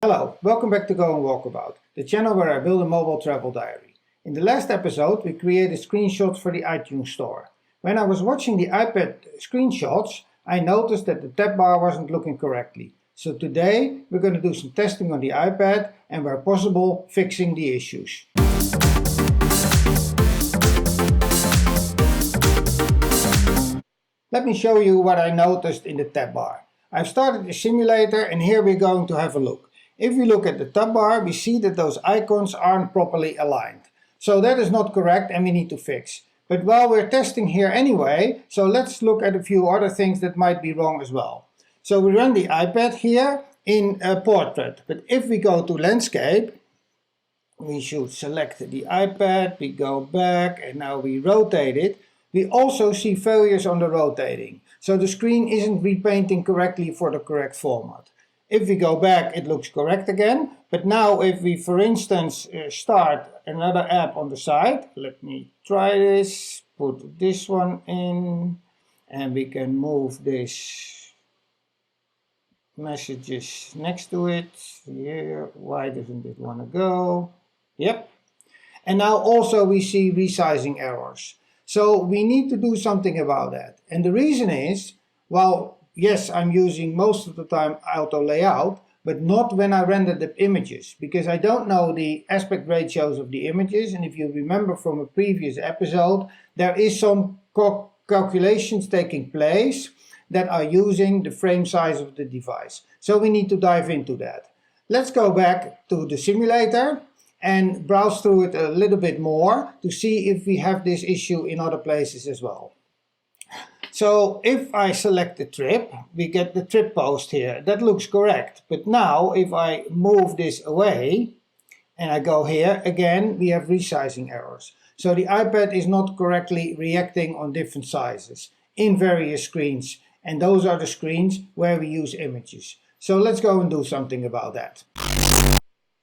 Hello, welcome back to Go and Walkabout, the channel where I build a mobile travel diary. In the last episode we created screenshots for the iTunes store. When I was watching the iPad screenshots, I noticed that the tab bar wasn't looking correctly. So today we're going to do some testing on the iPad and where possible fixing the issues. Let me show you what I noticed in the tab bar. I've started the simulator and here we're going to have a look. If we look at the tab bar, we see that those icons aren't properly aligned. So that is not correct and we need to fix. But while we're testing here anyway, so let's look at a few other things that might be wrong as well. So we run the iPad here in portrait, but if we go to landscape, we should select the iPad, we go back and now we rotate it. We also see failures on the rotating. So the screen isn't repainting correctly for the correct format. If we go back, it looks correct again. But now if we, for instance, start another app on the side, let me try this, put this one in, and we can move this messages next to it. Here, why doesn't it want to go? Yep. And now also we see resizing errors. So we need to do something about that. And the reason is, well, yes, I'm using most of the time auto layout, but not when I render the images, because I don't know the aspect ratios of the images. And if you remember from a previous episode, there is some calculations taking place that are using the frame size of the device. So we need to dive into that. Let's go back to the simulator and browse through it a little bit more to see if we have this issue in other places as well. So if I select the trip, we get the trip post here. That looks correct. But now if I move this away and I go here, again we have resizing errors. So the iPad is not correctly reacting on different sizes in various screens. And those are the screens where we use images. So let's go and do something about that.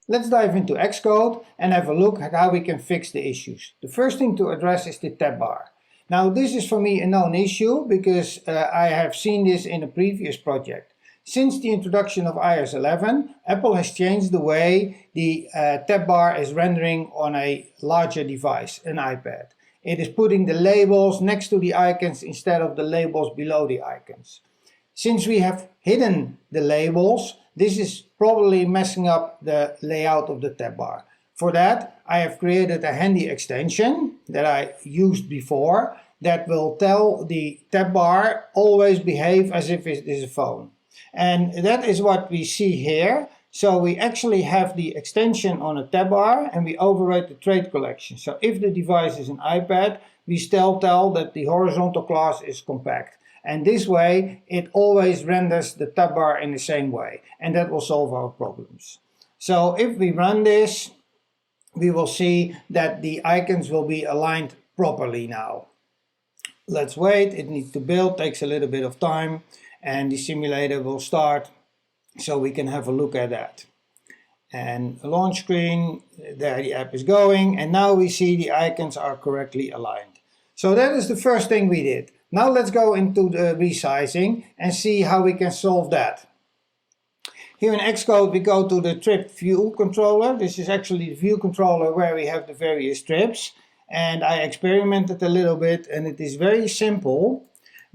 Let's dive into Xcode and have a look at how we can fix the issues. The first thing to address is the tab bar. Now this is for me a known issue because I have seen this in a previous project. Since the introduction of iOS 11, Apple has changed the way the tab bar is rendering on a larger device, an iPad. It is putting the labels next to the icons instead of the labels below the icons. Since we have hidden the labels, this is probably messing up the layout of the tab bar. For that, I have created a handy extension that I used before that will tell the tab bar always behave as if it is a phone. And that is what we see here. So we actually have the extension on a tab bar and we override the trait collection. So if the device is an iPad, we still tell that the horizontal class is compact. And this way, it always renders the tab bar in the same way. And that will solve our problems. So if we run this, we will see that the icons will be aligned properly now. Let's wait, it needs to build, takes a little bit of time, and the simulator will start so we can have a look at that. And a launch screen, there the app is going, and now we see the icons are correctly aligned. So that is the first thing we did. Now let's go into the resizing and see how we can solve that. Here in Xcode we go to the trip view controller. This is actually the view controller where we have the various trips. And I experimented a little bit and it is very simple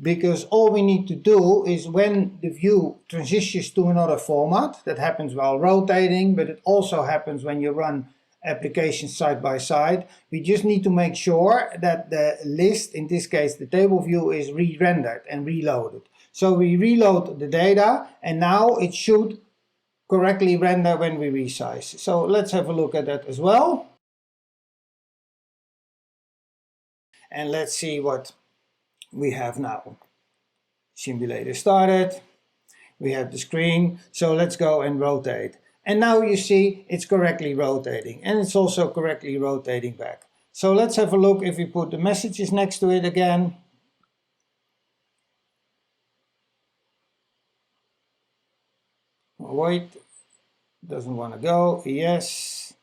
because all we need to do is when the view transitions to another format, that happens while rotating, but it also happens when you run applications side by side. We just need to make sure that the list, in this case the table view, is re-rendered and reloaded. So we reload the data and now it should correctly render when we resize. So let's have a look at that as well. And let's see what we have now. Simulator started. We have the screen. So let's go and rotate. And now you see it's correctly rotating. And it's also correctly rotating back. So let's have a look if we put the messages next to it again. Wait. Doesn't want to go. Yes.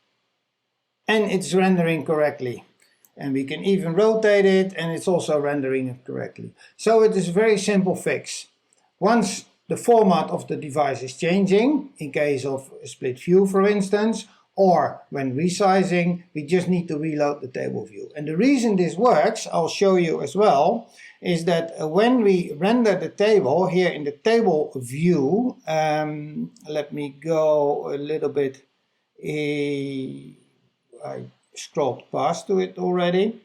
And it's rendering correctly. And we can even rotate it and it's also rendering it correctly. So it is a very simple fix. Once the format of the device is changing, in case of a split view for instance, or when resizing, we just need to reload the table view. And the reason this works, I'll show you as well, is that when we render the table here in the table view, let me go a little bit, I scrolled past to it already.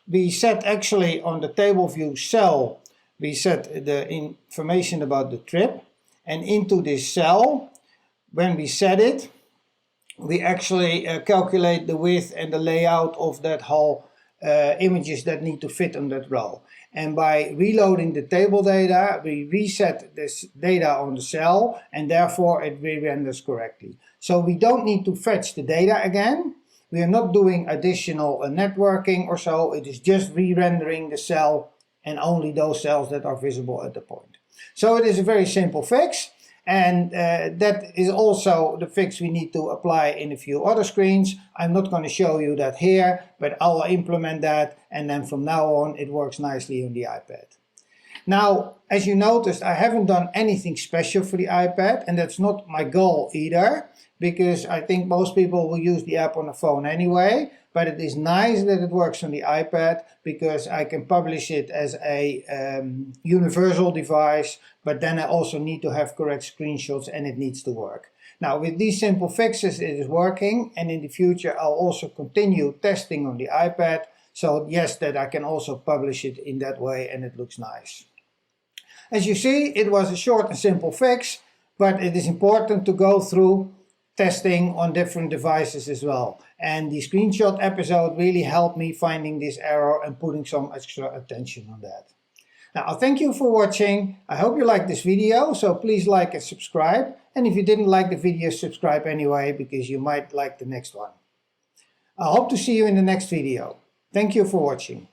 We set actually on the table view cell, we set the information about the trip, and into this cell, when we set it, we actually calculate the width and the layout of that whole images that need to fit on that row. And by reloading the table data, we reset this data on the cell, and therefore it re-renders correctly. So we don't need to fetch the data again. We are not doing additional networking or so. It is just re-rendering the cell and only those cells that are visible at the point. So it is a very simple fix. And that is also the fix we need to apply in a few other screens. I'm not going to show you that here, but I'll implement that, and then from now on it works nicely on the iPad. Now, as you noticed, I haven't done anything special for the iPad, and that's not my goal either, because I think most people will use the app on the phone anyway. But it is nice that it works on the iPad, because I can publish it as a universal device, but then I also need to have correct screenshots and it needs to work. Now with these simple fixes it is working, and in the future I'll also continue testing on the iPad, so yes, that I can also publish it in that way and it looks nice. As you see, it was a short and simple fix, but it is important to go through testing on different devices as well. And the screenshot episode really helped me finding this error and putting some extra attention on that. Now, thank you for watching. I hope you liked this video, so please like and subscribe. And if you didn't like the video, subscribe anyway, because you might like the next one. I hope to see you in the next video. Thank you for watching.